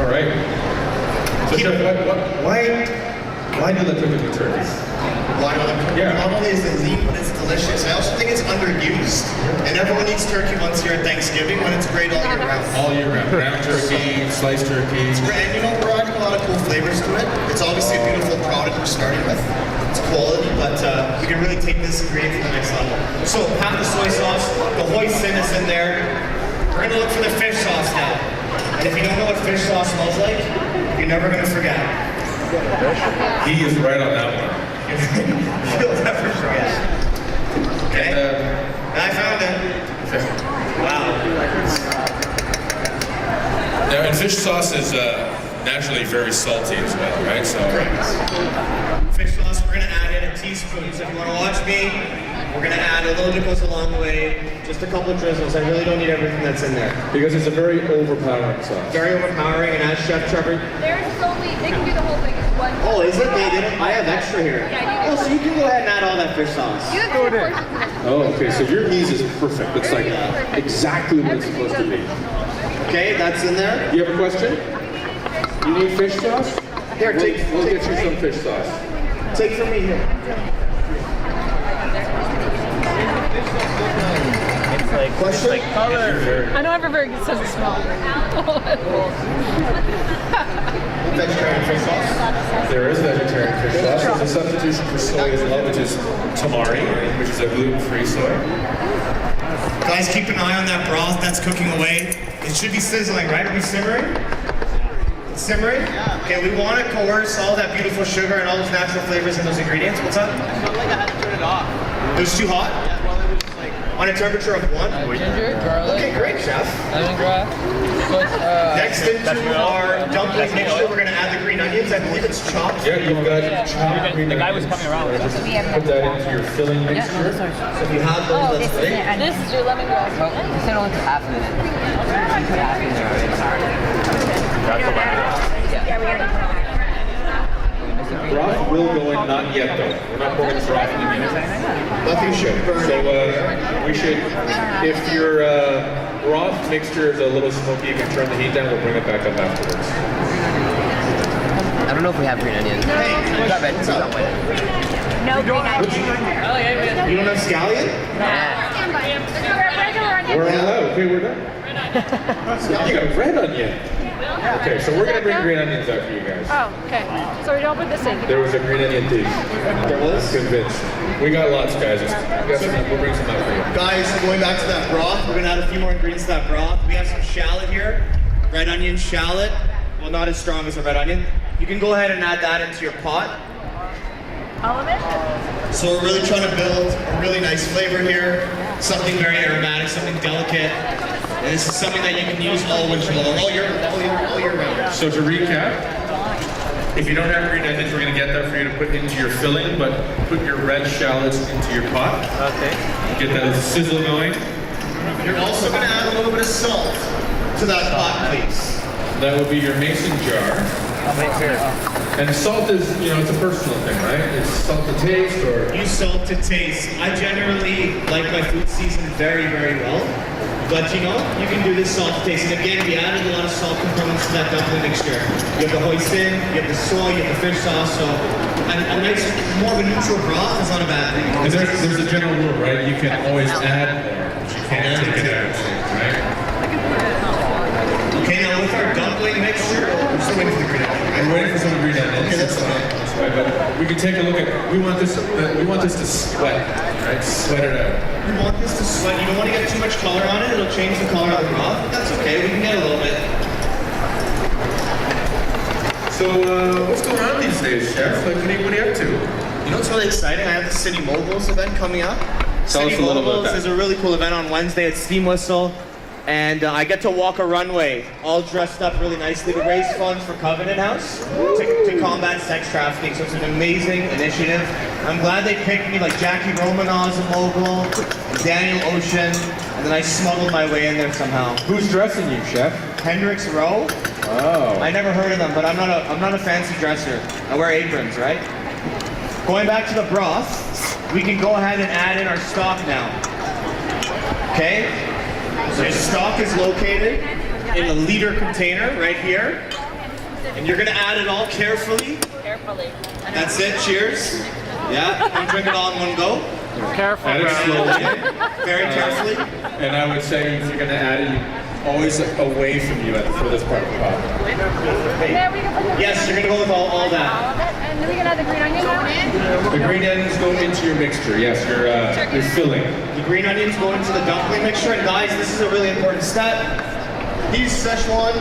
All right. So, Chef, why do the turkey with turkey? Why not? Yeah. Not only is it lean, but it's delicious. I also think it's underused. And everyone eats turkey once here at Thanksgiving when it's great all year round. All year round. Ground turkey, sliced turkey. And you know, we're adding a lot of cool flavors to it. It's obviously a beautiful product we're starting with. It's quality, but we can really take this ingredient to the next level. So, half the soy sauce, the hoisin is in there. We're gonna look for the fish sauce now. And if you don't know what fish sauce smells like, you're never gonna forget. He is right on that one. You'll never forget. Okay? I found it. Wow. Now, and fish sauce is naturally very salty as well, right? So. Fish sauce, we're gonna add in a teaspoon. So if you wanna watch me, we're gonna add a little bit goes a long way. Just a couple of drizzles. I really don't need everything that's in there. Because it's a very overpowering sauce. Very overpowering, and as Chef Trevor. There's only, they can do the whole thing. It's one. Oh, is it? They didn't? I have extra here. Yeah, you do. Oh, so you can go ahead and add all that fish sauce. You have two portions. Oh, okay. So your mise is perfect. It's like exactly what it's supposed to be. Okay, that's in there. You have a question? You need fish sauce? Here, We'll get you some fish sauce. Take from me here. Question? Like color. I know everybody says it's small. Vegetarian fish sauce. There is vegetarian fish sauce. There's a substitution for soy as well, which is tamari, which is a gluten-free soy. Guys, keep an eye on that broth that's cooking away. It should be sizzling, right? Are we simmering? It's simmering? Okay, we want to coerce all that beautiful sugar and all those natural flavors in those ingredients. What's up? I felt like I had to turn it off. It was too hot? Yeah, well, it was just like On a temperature of 1? Ginger, garlic, Okay, great, chef. lemongrass. Next into our dumpling mixture, we're going to add the green onions. I believe it's chopped. Yeah, you've got chopped green the guy was onions. coming around with us. Put that into your filling mixture. So if you have those, that's great. This is your lemongrass. Oh, you said only half a minute. You put half in there already. Broth will go in, not yet though. We're not pouring the broth in yet. Nothing should burn. So we should, if your broth mixture is a little smoky, you can turn the heat down. We'll bring it back up afterwards. I don't know if we have green onions. Hey, We got red, we got white. No green onions. You don't have scallion? Yeah. We're all out. Okay, we're done. You got red onion. Okay, so we're gonna bring green onions out for you guys. Oh, okay. So we don't put this in. There was a green onion thief. There was? Convinced. We got lots, guys. We'll bring some out for you. Guys, going back to that broth, we're going to add a few more ingredients to that broth. We have some shallot here. Red onion shallot. Well, not as strong as a red onion. You can go ahead and add that into your pot. All of it? So we're really trying to build a really nice flavor here. Something very aromatic, something delicate. And this is something that you can use all winter long, all year round. So to recap, if you don't have green onions, we're going to get that for you to put into your filling, but put your red shallots into your pot. Okay. Get that sizzle going. You're also going to add a little bit of salt to that pot, please. That will be your mason jar. I'll make sure. And salt is, it's a personal thing, right? It's salt to taste or... Use salt to taste. I generally like my food seasoned very, very well. But you can do this salt to taste. And again, we added a lot of salt components to that dumpling mixture. You have the hoisin, you have the soy, you have the fish sauce. So a nice, more of a neutral broth is not a bad thing. Because there's a general rule, right? You can always add more, but you can't take it out, right? Okay, now with our dumpling mixture, we're still waiting for the green onion, right? We're waiting for some green onions. Okay, that's fine. That's right, but we can take a look at. We want this to sweat, right? Sweat it out. You want this to sweat. You don't want to get too much color on it. It'll change the color of the broth. That's okay. We can get a little bit. So what's going on these days, Chef? Like, what are you up to? You know what's really exciting? I have the City Moguls event coming up. Tell us City a little about Moguls that. is a really cool event on Wednesday at Steam Whistle. And I get to walk a runway, all dressed up really nicely to raise funds for Covenant House to combat sex trafficking. So it's an amazing initiative. I'm glad they picked me, like Jackie Romanov's a mogul, Daniel Ocean, and then I smuggled my way in there somehow. Who's dressing you, Chef? Hendrix Rowe. Oh. I never heard of them, but I'm not a fancy dresser. I wear aprons, right? Going back to the broth, we can go ahead and add in our stock now. Okay? So the stock is located in a liter container right here. And you're gonna add it all carefully. Carefully. That's it, cheers. Yeah, don't drink it all in one go. Careful, Add it slowly. Very carefully. And I would say if you're going to add it, always away from you for this part of the pot. There we can put the Yes, you're gonna go with all that. all of it. And then we can add the green onion now. The green onions go into your mixture. Yes, your filling. The green onions go into the dumpling mixture, and guys, this is a really important step. These Szechuan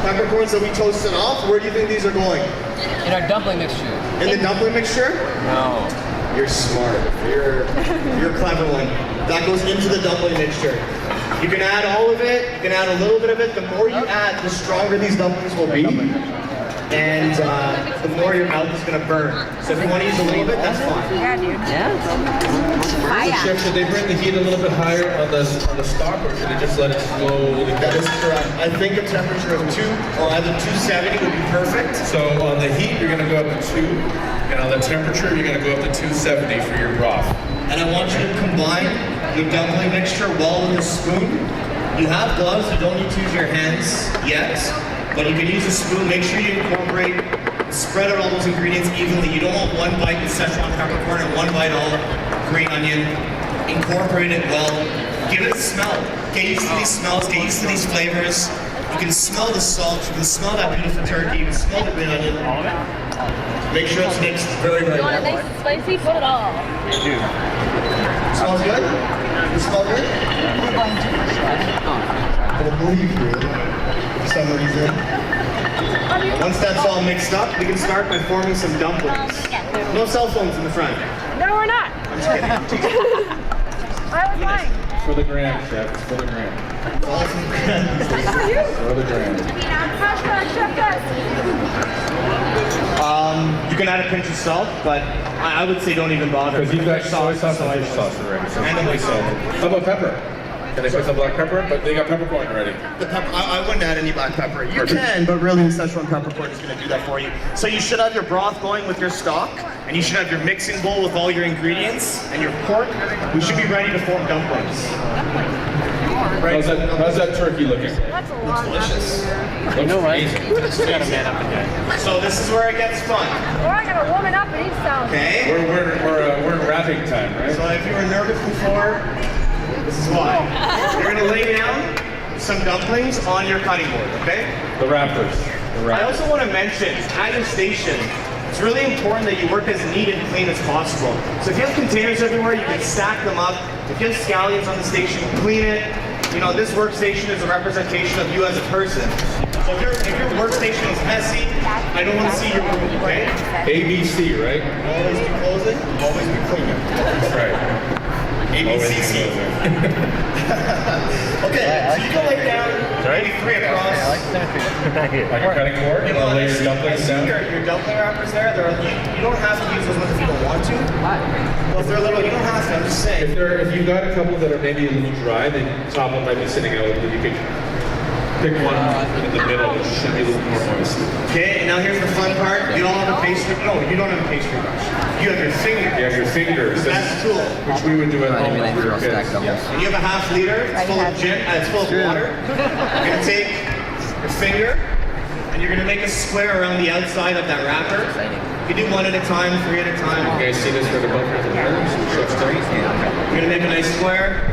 peppercorns that we toasted off, where do you think these are going? In our dumpling mixture. In the dumpling mixture? No. You're smart. You're a clever one. That goes into the dumpling mixture. You can add all of it, you can add a little bit of it. The more you add, the stronger these dumplings will be. And the more your mouth is gonna burn. So if you wanna use a little bit, that's fine. Yeah, dude. Chef, should they bring the heat a little bit higher on the stock, or should they just let it slowly That cook? is correct. I think a temperature of 2 or either 270 would be perfect. So on the heat, you're gonna go up to 2, and on the temperature, you're gonna go up to 270 for your broth. And I want you to combine the dumpling mixture well with a spoon. You have gloves, you don't need to use your hands yet, but you can use a spoon. Make sure you incorporate, spread out all those ingredients evenly. You don't want one bite with Szechuan peppercorn and one bite all green onion. Incorporate it well. Give it a smell. Get used to these smells, get used to these flavors. You can smell the salt, you can smell that beautiful turkey, you can smell the green onion. Make sure it's mixed very, very You want it well. nice and spicy? Put it all. Smells good? You smell good? I believe you, for some reason. Once that's all mixed up, we can start by forming some dumplings. No cell phones in the front. No, we're not. I'm just kidding. I was lying. For the gram, Chef. It's for the gram. For the gram. You can add a pinch of salt, but I would say don't even bother. Because you've got Fish soy sauce and soy fish sauce already. So And it's the salt. How about pepper? Can they put some black pepper? But they got peppercorn already. The pepper, I wouldn't add any black pepper. You can, but really the Szechuan peppercorn is going to do that for you. So you should have your broth going with your stock, and you should have your mixing bowl with all your ingredients and your pork. We should be ready to form dumplings. Right? How's that turkey looking? That's a lot. Delicious. You know what? So this is where it gets fun. We're not gonna warm it up and eat some. Okay? We're in wrapping time, right? So if you were nervous before, this is why. You're going to lay down some dumplings on your cutting board, okay? The wrappers. I also want to mention, at your station, it's really important that you work as neat and clean as possible. So if you have containers everywhere, you can stack them up. If you have scallions on the station, clean it. You know, this workstation is a representation of you as a person. So if your workstation is messy, I don't want to see your room, okay? ABC, right? Always be closing, always be cleaning. That's right. ABCC. Okay, so you can lay down maybe 3 across. Like a cutting board, and I'll lay your dumplings down. Your dumpling wrappers there, you don't have to use those ones if you don't want to. Well, if they're little, you don't have to, I'm just saying. If you've got a couple that are maybe a little dry, the top one might be sitting out, but you could pick one in the middle that should be a little more moist. Okay, and now here's the fun part. You don't have a pastry, no, you don't have a pastry brush. You have your finger. You have your fingers. That's cool. Which we would do at home. Maybe for I'll kids. stack doubles. Yes. And you have a half liter, it's full of gin, it's full of water. You're gonna take your finger, and you're gonna make a square around the outside of that wrapper. You can do 1 at a time, 3 at a time. You guys see this for the bumpers and barrels? Chef's turn. You're gonna make a nice square.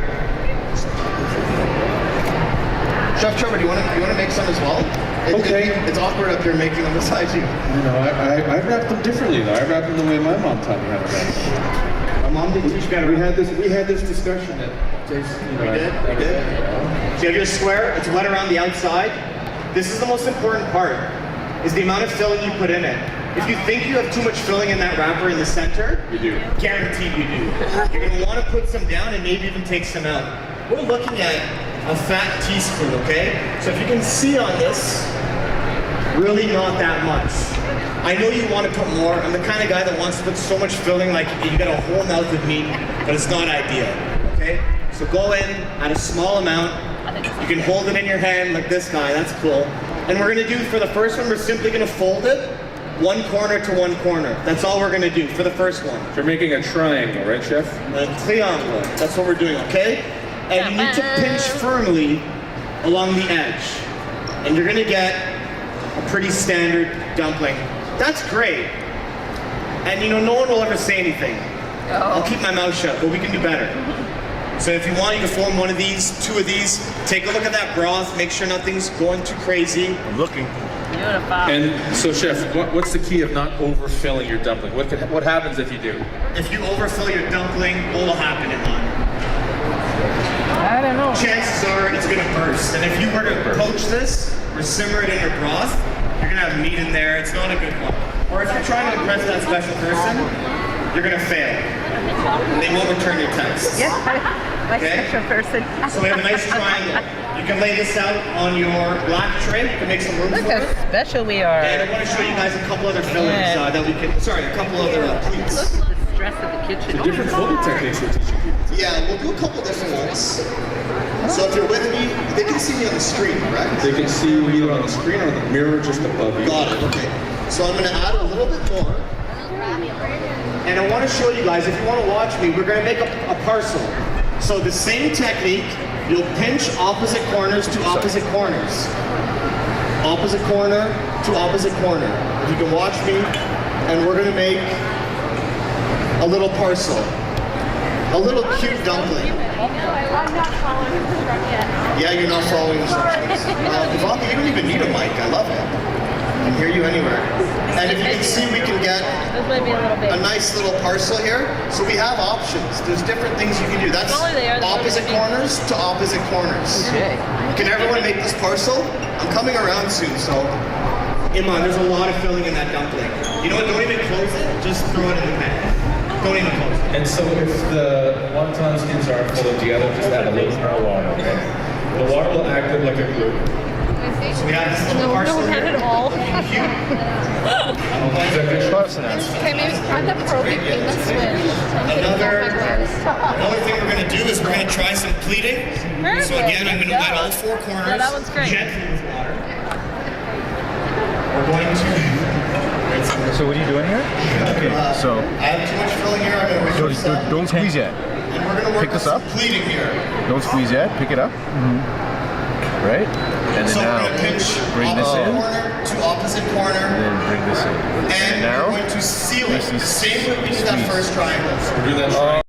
Chef Trevor, do you want to make some as well? Okay. It's awkward up here making them beside you. You know, I wrap them differently though. I wrap them the way my mom taught me how to wrap. My mom didn't teach me how to We wrap. had this discussion at Jason. We did. So you have your square, it's wet around the outside. This is the most important part, is the amount of filling you put in it. If you think you have too much filling in that wrapper in the center, You do. guaranteed you do. You're gonna wanna put some down and maybe even take some out. We're looking at a fat teaspoon, okay? So if you can see on this, really not that much. I know you want to put more. I'm the kind of guy that wants to put so much filling, like you got a whole mouth of meat, but it's not ideal, okay? So go in at a small amount. You can hold it in your hand like this guy, that's cool. And we're gonna do, for the first one, we're simply gonna fold it 1 corner to 1 corner. That's all we're gonna do for the first one. You're making a triangle, right, Chef? A triangle, that's what we're doing, okay? And you need to pinch firmly along the edge. And you're gonna get a pretty standard dumpling. That's great. And you know, no one will ever say anything. I'll keep my mouth shut, but we can do better. So if you want, you can form one of these, two of these. Take a look at that broth. Make sure nothing's going too crazy. I'm looking. Beautiful. And so, chef, what's the key of not overfilling your dumpling? What happens if you do? If you overfill your dumpling, what will happen in line? I don't know. Chances are it's gonna burst. And if you were to poach this or simmer it in your broth, you're gonna have meat in there. It's not a good one. Or if you're trying to impress that special person, you're gonna fail. They won't return your texts. Yeah, my Okay. special person. So we have a nice triangle. You can lay this out on your black tray. You can make some room Look for how it. special we are. And I want to show you guys a couple other fillings that we can. Sorry, a couple other pleats. Look at the stress of the kitchen. Different folding techniques we're teaching you. Yeah, we'll do a couple different ones. So if you're with me, they can see me on the screen, correct? They can see you either on the screen or the mirror just above you. Got it, okay. So I'm gonna add a little bit more. And I want to show you guys, if you want to watch me, we're going to make a parcel. So the same technique, you'll pinch opposite corners to opposite corners. Opposite corner to opposite corner. If you can watch me, and we're going to make a little parcel. A little cute dumpling. I'm not following instructions yet. Yeah, you're not following instructions. Devan, you don't even need a mic, I love it. I can hear you anywhere. And if you can see, we can get This might be a little big. a nice little parcel here. So we have options. There's different things you can do. That's Smaller they are, the more opposite they can be. corners to opposite corners. Okay. Can everyone make this parcel? I'm coming around soon, so Iman, there's a lot of filling in that dumpling. You know what? Don't even close it. Just throw it in the pan. Don't even close it. And so if the wonton skins aren't folded together, just add a little more water, okay? The water will act like a glue. So we have this little No, parcel no, not here. at all. Cute. Close enough. Okay, maybe try the probing thing, the switch. Another thing we're going to do is we're going to try some pleating. So again, I'm going to wet all four corners. Yeah, that one's great. Gently with water. We're going to. So what are you doing here? Okay, so I have too much filling here. I'm going to reduce that. don't squeeze yet. And we're going to work pick this on some up. pleating here. Don't squeeze yet. Pick it up. Right? And then So we're now going to pinch bring this opposite in. corner to opposite corner. And then bring this in. And now we're going to seal it. this is Same way we did that squeeze. first triangle. We're doing that